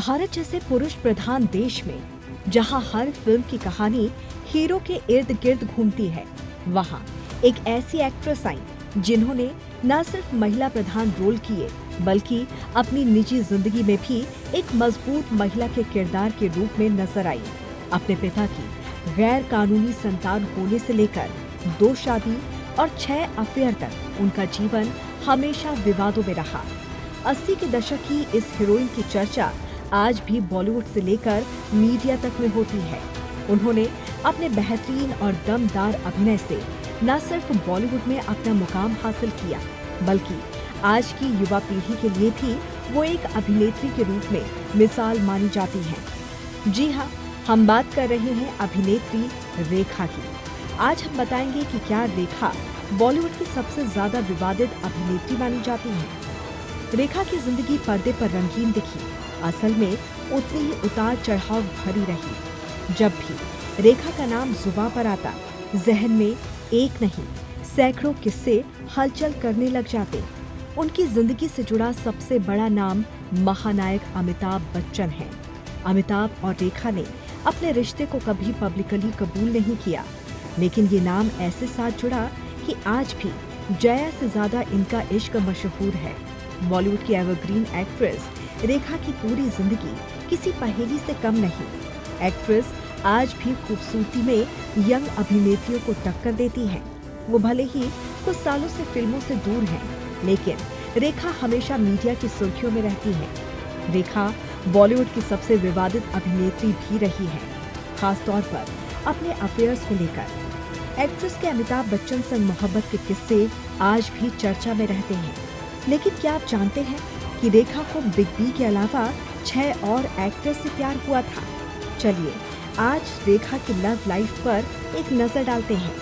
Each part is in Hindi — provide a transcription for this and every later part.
भारत जैसे पुरुष प्रधान देश में जहां हर फिल्म की कहानी हीरो के इर्द गिर्द घूमती है, वहां एक ऐसी एक्ट्रेस आई जिन्होंने न सिर्फ महिला प्रधान रोल किए बल्कि अपनी निजी जिंदगी में भी एक मजबूत महिला के किरदार के रूप में नजर आई। अपने पिता की गैर कानूनी संतान होने से लेकर 2 शादी और 6 अफेयर तक उनका जीवन हमेशा विवादों में रहा। 80 के दशक की इस हीरोइन की चर्चा आज भी बॉलीवुड से लेकर मीडिया तक में होती है। उन्होंने अपने बेहतरीन और दमदार अभिनय से न सिर्फ बॉलीवुड में अपना मुकाम हासिल किया बल्कि आज की युवा पीढ़ी के लिए भी वो एक अभिनेत्री के रूप में मिसाल मानी जाती हैं। जी हाँ, हम बात कर रहे हैं अभिनेत्री रेखा की। आज हम बताएंगे कि क्या रेखा बॉलीवुड की सबसे ज्यादा विवादित अभिनेत्री मानी जाती है। रेखा की जिंदगी पर्दे पर रंगीन दिखी, असल में उतनी ही उतार चढ़ाव भरी रही। जब भी रेखा का नाम जुबां पर आता, जहन में एक नहीं सैकड़ों किस्से हलचल करने लग जाते। उनकी जिंदगी से जुड़ा सबसे बड़ा नाम महानायक अमिताभ बच्चन है। अमिताभ और रेखा ने अपने रिश्ते को कभी पब्लिकली कबूल नहीं किया, लेकिन ये नाम ऐसे साथ जुड़ा कि आज भी जया से ज्यादा इनका इश्क मशहूर है। बॉलीवुड की एवरग्रीन एक्ट्रेस रेखा की पूरी जिंदगी किसी पहेली से कम नहीं। एक्ट्रेस आज भी खूबसूरती में यंग अभिनेत्रियों को टक्कर देती हैं। वो भले ही कुछ सालों से फिल्मों से दूर हैं, लेकिन रेखा हमेशा मीडिया की सुर्खियों में रहती है। रेखा बॉलीवुड की सबसे विवादित अभिनेत्री भी रही है, खासतौर पर अपने अफेयर्स को लेकर। एक्ट्रेस के अमिताभ बच्चन संग मोहब्बत के किस्से आज भी चर्चा में रहते हैं। लेकिन क्या आप जानते हैं कि रेखा को बिग बी के अलावा 6 और एक्टर्स से प्यार हुआ था? चलिए आज रेखा की लव लाइफ पर एक नजर डालते हैं।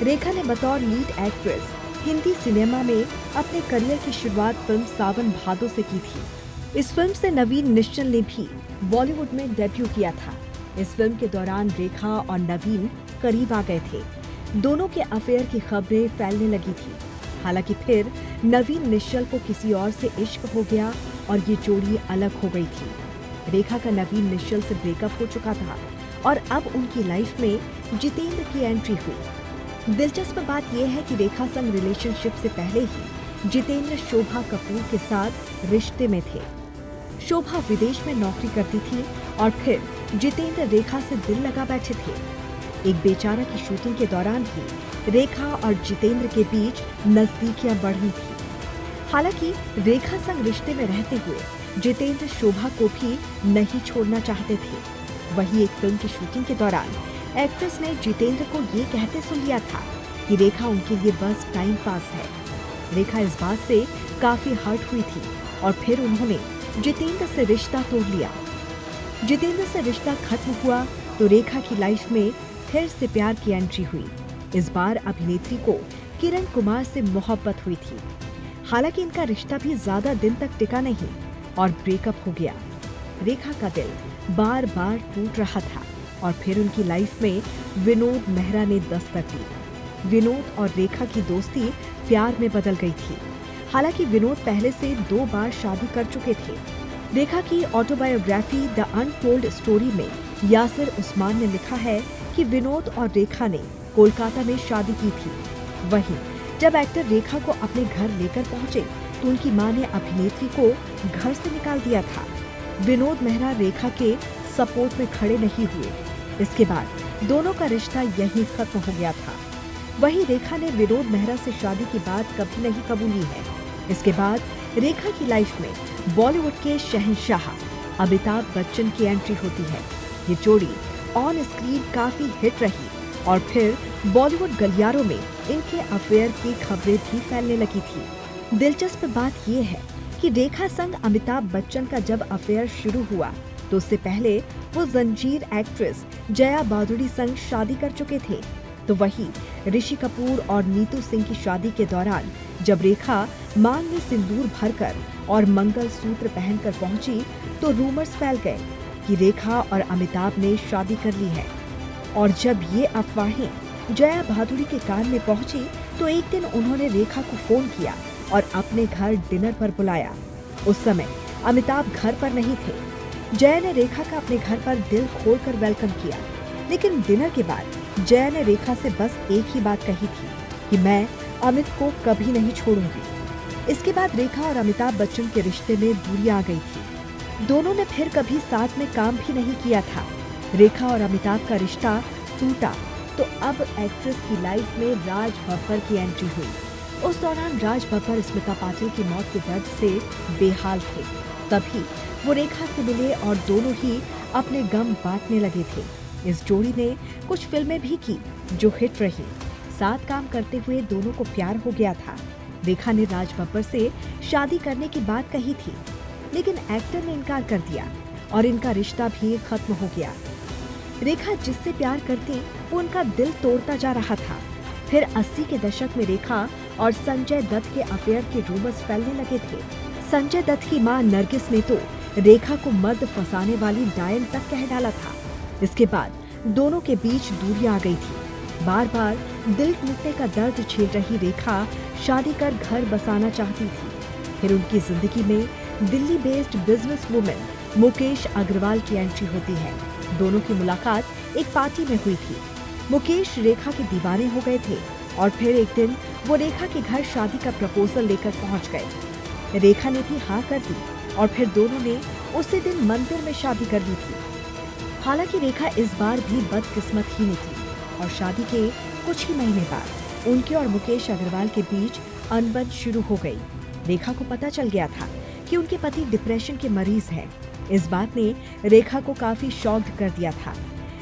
रेखा ने बतौर लीड एक्ट्रेस हिंदी सिनेमा में अपने करियर की शुरुआत फिल्म सावन भादो से की थी। इस फिल्म से नवीन निश्चल ने भी बॉलीवुड में डेब्यू किया था। इस फिल्म के दौरान रेखा और नवीन करीब आ गए थे। दोनों के अफेयर की खबरें फैलने लगी थी। हालांकि फिर नवीन निश्चल को किसी और से इश्क हो गया और ये जोड़ी अलग हो गई थी। रेखा का नवीन निश्चल से ब्रेकअप हो चुका था और अब उनकी लाइफ में जितेंद्र की एंट्री हुई। दिलचस्प बात यह है कि रेखा संग रिलेशनशिप से पहले ही जितेंद्र शोभा कपूर के साथ रिश्ते में थे। शोभा विदेश में नौकरी करती थी और फिर जितेंद्र रेखा से दिल लगा बैठे थे। एक बेचारा की शूटिंग के दौरान भी रेखा और जितेंद्र के बीच नजदीकियां बढ़ी थी। हालांकि रेखा संग रिश्ते में रहते हुए जितेंद्र शोभा को भी नहीं छोड़ना चाहते थे। वही एक फिल्म की शूटिंग के दौरान एक्ट्रेस ने जितेंद्र को ये कहते सुन लिया था कि रेखा उनके लिए बस टाइम पास है। रेखा इस बात से काफी हर्ट हुई थी और फिर उन्होंने जितेंद्र से रिश्ता तोड़ लिया। जितेंद्र से रिश्ता खत्म हुआ तो रेखा की लाइफ में फिर से प्यार की एंट्री हुई। इस बार अभिनेत्री को किरण कुमार से मोहब्बत हुई थी। हालांकि इनका रिश्ता भी ज्यादा दिन तक टिका नहीं और ब्रेकअप हो गया। रेखा का दिल बार बार टूट रहा था और फिर उनकी लाइफ में विनोद मेहरा ने दस्तक दी। विनोद और रेखा की दोस्ती प्यार में बदल गई थी। हालांकि विनोद पहले से 2 बार शादी कर चुके थे। रेखा की ऑटोबायोग्राफी द अनटोल्ड स्टोरी में यासिर उस्मान ने लिखा है कि विनोद और रेखा ने कोलकाता में शादी की थी। वहीं जब एक्टर रेखा को अपने घर लेकर पहुंचे तो उनकी मां ने अभिनेत्री को घर से निकाल दिया था। विनोद मेहरा रेखा के सपोर्ट में खड़े नहीं हुए। इसके बाद दोनों का रिश्ता यहीं खत्म हो गया था। वहीं रेखा ने विनोद मेहरा से शादी की बात कभी नहीं कबूली है। इसके बाद रेखा की लाइफ में बॉलीवुड के शहंशाह अमिताभ बच्चन की एंट्री होती है। ये जोड़ी ऑन स्क्रीन काफी हिट रही और फिर बॉलीवुड गलियारों में इनके अफेयर की खबरें भी फैलने लगी थी। दिलचस्प बात यह है कि रेखा संग अमिताभ बच्चन का जब अफेयर शुरू हुआ तो उससे पहले वो जंजीर एक्ट्रेस जया बादुड़ी संग शादी कर चुके थे। तो वही ऋषि कपूर और नीतू सिंह की शादी के दौरान जब रेखा मांग में सिंदूर भरकर और मंगल सूत्र पहनकर पहुंची तो रूमर्स फैल गए कि रेखा और अमिताभ ने शादी कर ली है। और जब ये अफवाहें जया भादुड़ी के कान में पहुंची तो एक दिन उन्होंने रेखा को फोन किया और अपने घर डिनर पर बुलाया। उस समय अमिताभ घर पर नहीं थे। जया ने रेखा का अपने घर पर दिल खोलकर वेलकम किया, लेकिन डिनर के बाद जया ने रेखा से बस एक ही बात कही थी कि मैं अमित को कभी नहीं छोड़ूंगी। इसके बाद रेखा और अमिताभ बच्चन के रिश्ते में दूरी आ गई थी। दोनों ने फिर कभी साथ में काम भी नहीं किया था। रेखा और अमिताभ का रिश्ता टूटा तो अब एक्ट्रेस की लाइफ में राज बब्बर की एंट्री हुई। उस दौरान राज बब्बर स्मिता पाटिल की मौत के दर्द से बेहाल थे। तभी वो रेखा से मिले और दोनों ही अपने गम बांटने लगे थे। इस जोड़ी ने कुछ फिल्में भी की जो हिट रही। साथ काम करते हुए दोनों को प्यार हो गया था। रेखा ने राज बब्बर से शादी करने की बात कही थी, लेकिन एक्टर ने इनकार कर दिया और इनका रिश्ता भी खत्म हो गया। रेखा जिससे प्यार करती वो उनका दिल तोड़ता जा रहा था। फिर 80 के दशक में रेखा और संजय दत्त के अफेयर के रूमर्स फैलने लगे थे। संजय दत्त की मां नरगिस ने तो रेखा को मर्द फंसाने वाली डायन तक कह डाला था। इसके बाद दोनों के बीच दूरी आ गई थी। बार बार दिल टूटने का दर्द झेल रही रेखा शादी कर घर बसाना चाहती थी। फिर उनकी जिंदगी में Delhi based business women Mukesh Agrawal की एंट्री होती है। दोनों की मुलाकात एक पार्टी में हुई थी। मुकेश रेखा के दीवाने हो गए थे और फिर एक दिन वो रेखा के घर शादी का प्रपोजल लेकर पहुंच गए। रेखा ने भी हाँ कर दी और फिर दोनों ने उसी दिन मंदिर में शादी कर ली थी। हालांकि रेखा इस बार भी बदकिस्मत ही नहीं थी और शादी के कुछ ही महीने बाद उनके और मुकेश अग्रवाल के बीच अनबन शुरू हो गई। रेखा को पता चल गया था कि उनके पति डिप्रेशन के मरीज हैं। इस बात ने रेखा को काफी शॉक्ड कर दिया था।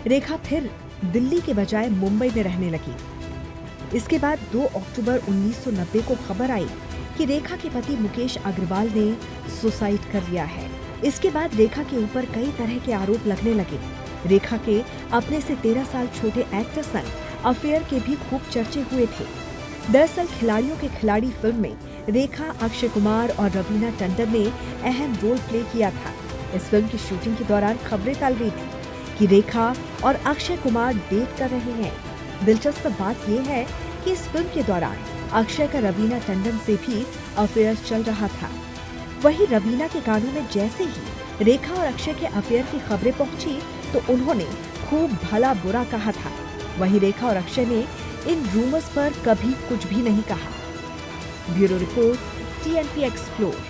रेखा फिर दिल्ली के बजाय मुंबई में रहने लगी। इसके बाद 2 अक्टूबर 1990 को खबर आई कि रेखा के पति मुकेश अग्रवाल ने सुसाइड कर लिया है। इसके बाद रेखा के ऊपर कई तरह के आरोप लगने लगे। रेखा के अपने से 13 साल छोटे एक्टर संग अफेयर के भी खूब चर्चे हुए थे। दरअसल खिलाड़ियों के खिलाड़ी फिल्म में रेखा, अक्षय कुमार और रवीना टंडन ने अहम रोल प्ले किया था। इस फिल्म की शूटिंग के दौरान खबरें फैल रही थी कि रेखा और अक्षय कुमार डेट कर रहे हैं। दिलचस्प बात यह है कि इस फिल्म के दौरान अक्षय का रवीना टंडन से भी अफेयर चल रहा था। वहीं रवीना के कानों में जैसे ही रेखा और अक्षय के अफेयर की खबरें पहुंची तो उन्होंने खूब भला बुरा कहा था। वहीं रेखा और अक्षय ने इन रूमर्स पर कभी कुछ भी नहीं कहा। Bureau report, TNP explore.